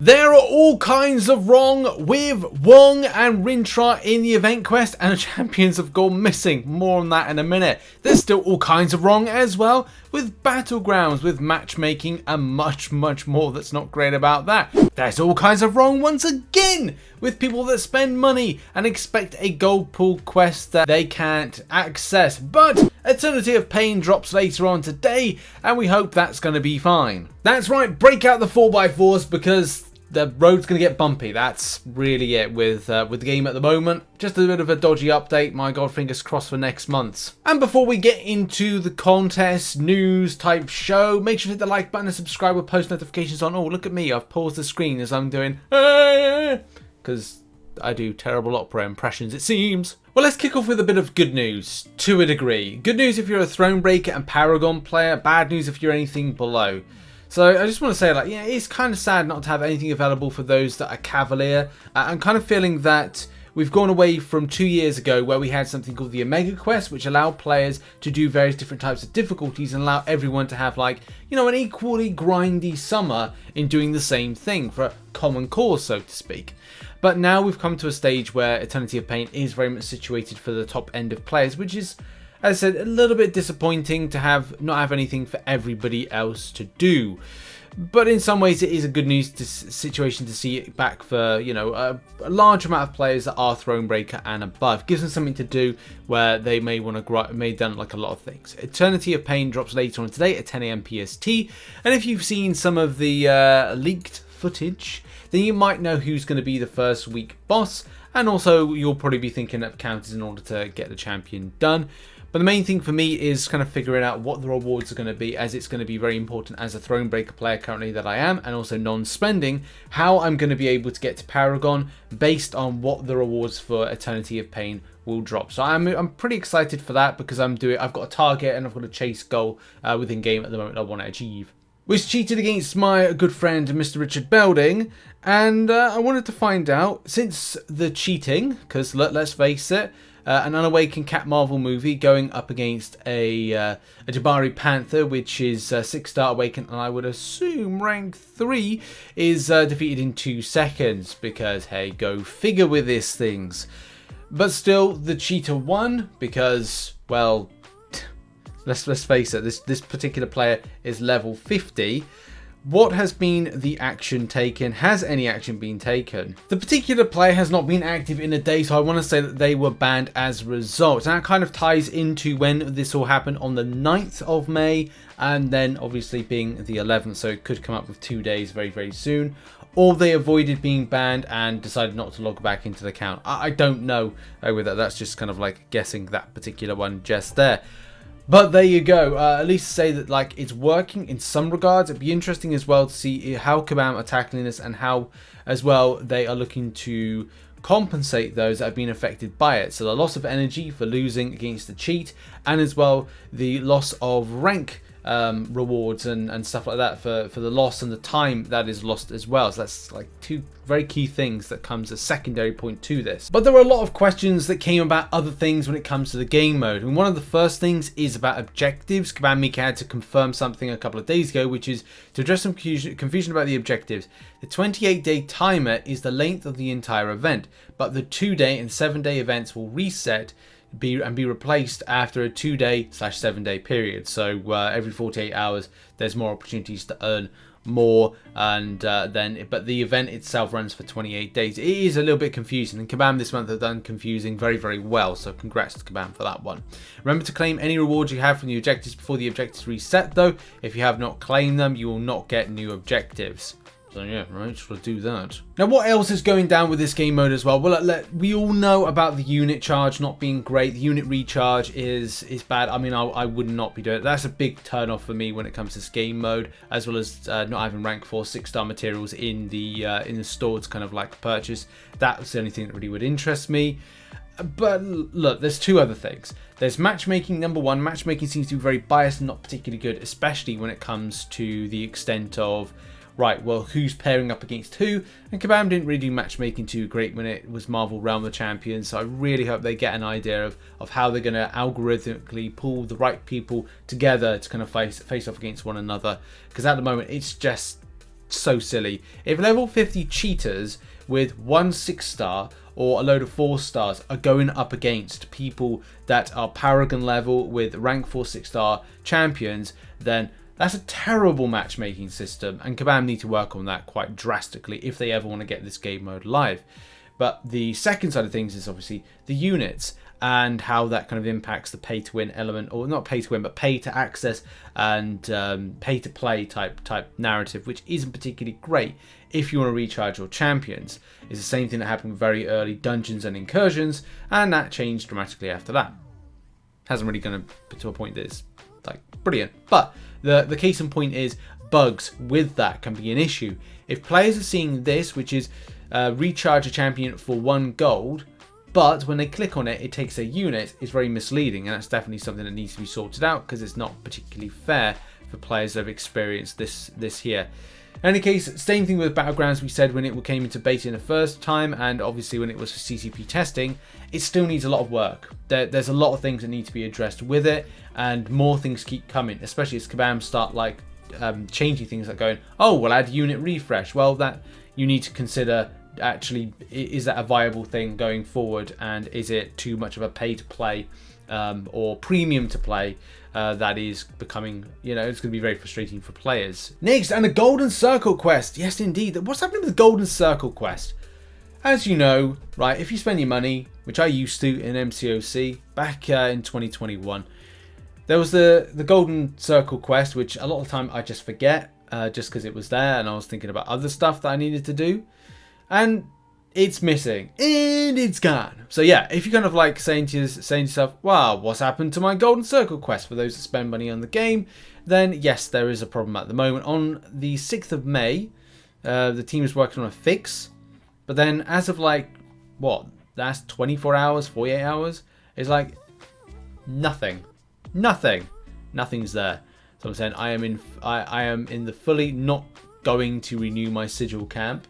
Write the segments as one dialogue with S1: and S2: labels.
S1: There are all kinds of wrong with Wong and Rintrah in the event quest, and the champions have gone missing. More on that in a minute. There's still all kinds of wrong as well with Battlegrounds, with matchmaking, and much more that's not great about that. There's all kinds of wrong once again with people that spend money and expect a Goldpool quest that they can't access. But Eternity of Pain drops later on today, and we hope that's going to be fine. That's right, break out the 4x4s because the road's going to get bumpy. That's really it with the game at the moment. Just a bit of a dodgy update. My God, fingers crossed for next month's. And before we get into the contest news type show, make sure to hit the like button and subscribe with post notifications on. Oh, look at me. I've paused the screen as I'm doing because I do terrible opera impressions, it seems. Well, let's kick off with a bit of good news, to a degree. Good news if you're a Thronebreaker and Paragon player. Bad news if you're anything below. So I just want to say, like, yeah, it's kind of sad not to have anything available for those that are Cavalier. I'm kind of feeling that we've gone away from 2 years ago where we had something called the Omega Quest, which allowed players to do various different types of difficulties and allow everyone to have, like, you know, an equally grindy summer in doing the same thing for a common cause, so to speak. But now we've come to a stage where Eternity of Pain is very much situated for the top end of players, which is, as I said, a little bit disappointing to not have anything for everybody else to do. But in some ways, it is a good news situation to see it back for, you know, a large amount of players that are Thronebreaker and above. Gives them something to do where they may want to done like a lot of things. Eternity of Pain drops later on today at 10 AM PST, and if you've seen some of the leaked footage, then you might know who's going to be the first week boss, and also you'll probably be thinking of counters in order to get the champion done. But the main thing for me is kind of figuring out what the rewards are going to be, as it's going to be very important as a Thronebreaker player currently that I am, and also non-spending, how I'm going to be able to get to Paragon based on what the rewards for Eternity of Pain will drop. So I'm pretty excited for that because I've got a target and I've got a chase goal within game at the moment I want to achieve. Which cheated against my good friend Mr. Richard Belding, and I wanted to find out, since the cheating, because let's face it, an unawakened Cat Marvel movie going up against a Jabari Panther, which is 6-star awakened, and I would assume rank 3, is defeated in 2 seconds, because hey, go figure with these things. But still, the cheater won because, well, let's face it, this particular player is level 50. What has been the action taken? Has any action been taken? The particular player has not been active in a day, so I want to say that they were banned as a result. And that kind of ties into when this all happened on the 9th of May, and then obviously being the 11th, so it could come up with 2 days very soon. Or they avoided being banned and decided not to log back into the account. I don't know with that. That's just kind of like guessing that particular one just there. But there you go, at least say that like it's working in some regards. It'd be interesting as well to see how Kabam are tackling this and how as well they are looking to compensate those that have been affected by it. So the loss of energy for losing against the cheat, and as well the loss of rank rewards and stuff like that for the loss and the time that is lost as well. So that's like 2 very key things that comes as secondary point to this. But there were a lot of questions that came about other things when it comes to the game mode, and one of the first things is about objectives. Kabam Mika had to confirm something a couple of days ago, which is to address some confusion about the objectives. The 28-day timer is the length of the entire event, but the 2-day and 7-day events will reset be replaced after a 2-day/7-day period. So every 48 hours there's more opportunities to earn more, and but the event itself runs for 28 days. It is a little bit confusing, and Kabam this month have done confusing very well, so congrats to Kabam for that one. Remember to claim any rewards you have from the objectives before the objectives reset though. If you have not claimed them, you will not get new objectives. So yeah, right, so do that. Now what else is going down with this game mode as well? Well, we all know about the unit charge not being great. The unit recharge is bad. I mean, I would not be doing it. That's a big turn off for me when it comes to this game mode, as well as not having rank 4 6-star materials in the store to kind of like purchase. That's the only thing that really would interest me. But look, there's 2 other things. There's matchmaking. Number 1, matchmaking seems to be very biased and not particularly good, especially when it comes to the extent of, right, well, who's pairing up against who? And Kabam didn't really do matchmaking too great when it was Marvel Realm of Champions, so I really hope they get an idea of how they're going to algorithmically pull the right people together to kind of face off against one another, because at the moment it's just so silly. If level 50 cheaters with 1 6-star or a load of 4 stars are going up against people that are Paragon level with rank 4 6-star champions, then that's a terrible matchmaking system, and Kabam need to work on that quite drastically if they ever want to get this game mode live. But the second side of things is obviously the units and how that kind of impacts the pay to win element, or not pay to win, but pay to access and pay to play type narrative, which isn't particularly great if you want to recharge your champions. It's the same thing that happened with very early dungeons and incursions, and that changed dramatically after that. Hasn't really gone to a point that is like brilliant, but the case in point is bugs with that can be an issue. If players are seeing this, which is recharge a champion for 1 gold, but when they click on it, it takes a unit, it's very misleading, and that's definitely something that needs to be sorted out because it's not particularly fair for players that have experienced this here. In any case, same thing with Battlegrounds. We said when it came into beta in the first time, and obviously when it was for CCP testing, it still needs a lot of work. There's a lot of things that need to be addressed with it, and more things keep coming, especially as Kabam start like changing things, like going, oh, we'll add unit refresh. Well, that you need to consider, actually, is that a viable thing going forward, and is it too much of a pay to play or premium to play that is becoming, you know, it's going to be very frustrating for players. Next, and the Golden Circle quest. Yes, indeed. What's happening with the Golden Circle quest? As you know, right, if you spend your money, which I used to in MCOC back in 2021, there was the Golden Circle quest, which a lot of the time I just forget just because it was there and I was thinking about other stuff that I needed to do. And it's missing and it's gone. So yeah, if you're kind of like saying to yourself, wow, what's happened to my Golden Circle quest for those that spend money on the game, then yes, there is a problem at the moment. On the 6th of May, the team is working on a fix, but then as of like, what, that's 24 hours, 48 hours, it's like nothing's there. So I'm saying I am in the fully not going to renew my Sigil camp.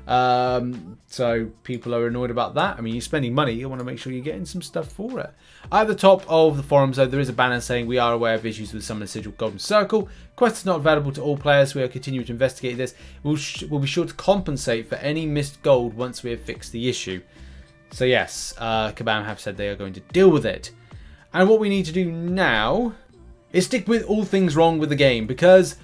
S1: So people are annoyed about that. I mean, you're spending money, you want to make sure you're getting some stuff for it. At the top of the forums, though, there is a banner saying we are aware of issues with some of the Sigil Golden Circle. Quest is not available to all players. We are continuing to investigate this. We'll be sure to compensate for any missed gold once we have fixed the issue. So yes, Kabam have said they are going to deal with it. And what we need to do now is stick with all things wrong with the game, because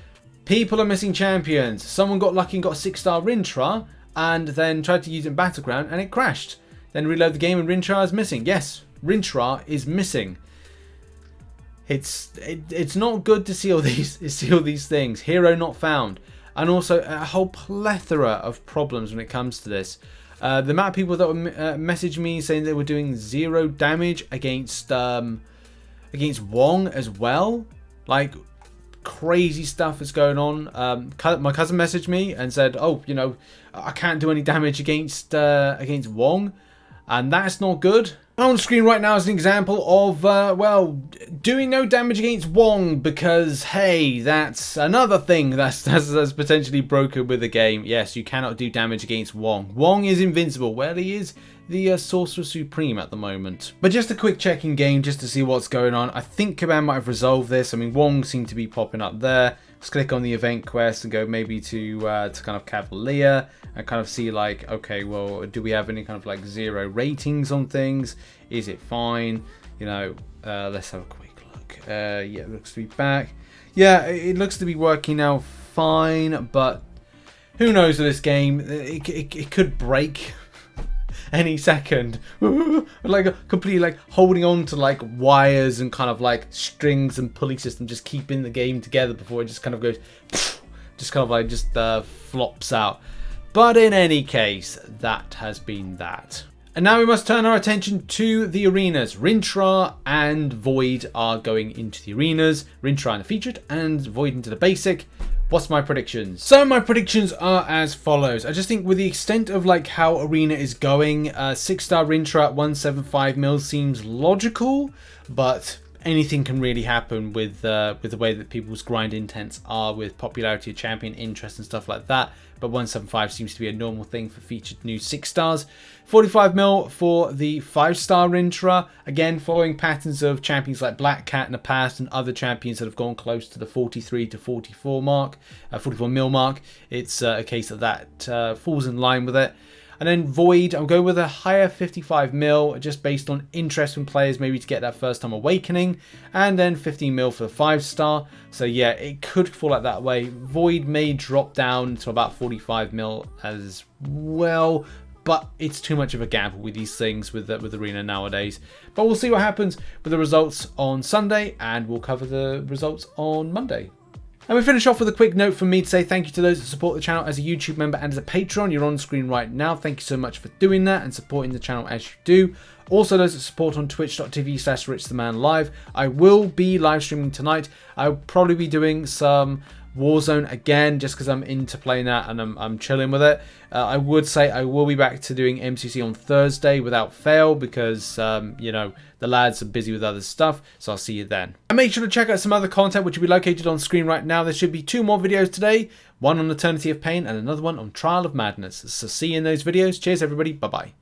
S1: people are missing champions. Someone got lucky and got a 6-star Rintrah, and then tried to use it in Battleground and it crashed. Then reload the game and Rintrah is missing. Yes, Rintrah is missing. It's not good to see all these things. Hero not found, and also a whole plethora of problems when it comes to this. The amount of people that were messaged me saying they were doing 0 damage against Wong as well, like crazy stuff is going on. My cousin messaged me and said, oh, you know, I can't do any damage against Wong, and that's not good. On screen right now is an example of, well, doing no damage against Wong, because, hey, that's another thing that's potentially broken with the game. Yes, you cannot do damage against Wong. Wong is invincible. Well, he is the Sorcerer Supreme at the moment. But just a quick check in game just to see what's going on. I think Kabam might have resolved this. I mean, Wong seemed to be popping up there. Let's click on the event quest and go maybe to kind of Cavalier and kind of see like, okay, well, do we have any kind of like 0 ratings on things? Is it fine? You know, let's have a quick look. Yeah, it looks to be back. Yeah, it looks to be working now fine, but who knows with this game? It could break any second. Like completely like holding on to like wires and kind of like strings and pulley system, just keeping the game together before it just kind of goes, just kind of like just flops out. But in any case, that has been that. And now we must turn our attention to the arenas. Rintrah and Void are going into the arenas. Rintrah in the featured and Void into the basic. What's my predictions? So my predictions are as follows. I just think with the extent of like how Arena is going, 6-star Rintrah at 175 mil seems logical, but anything can really happen with the way that people's grind intents are with popularity of champion, interest and stuff like that. But 175 seems to be a normal thing for featured new 6 stars. 45 mil for the 5-star Rintrah. Again, following patterns of champions like Black Cat in the past and other champions that have gone close to the 43 to 44 mark, 44 mil mark. It's a case that falls in line with it. And then Void, I'll go with a higher 55 mil just based on interest from players, maybe to get that first time awakening. And then 15 mil for the 5-star. So yeah, it could fall out that way. Void may drop down to about 45 mil as well, but it's too much of a gamble with these things with Arena nowadays. But we'll see what happens with the results on Sunday, and we'll cover the results on Monday. And we finish off with a quick note from me to say thank you to those that support the channel as a YouTube member and as a Patreon. You're on screen right now. Thank you so much for doing that and supporting the channel as you do. Also, those that support on twitch.tv/RichTheMan live. I will be live streaming tonight. I'll probably be doing some Warzone again just because I'm into playing that and I'm chilling with it. I would say I will be back to doing MCC on Thursday without fail because, you know, the lads are busy with other stuff, so I'll see you then. And make sure to check out some other content which will be located on screen right now. There should be 2 more videos today, one on Eternity of Pain and another one on Trial of Madness. So see you in those videos. Cheers everybody, bye bye.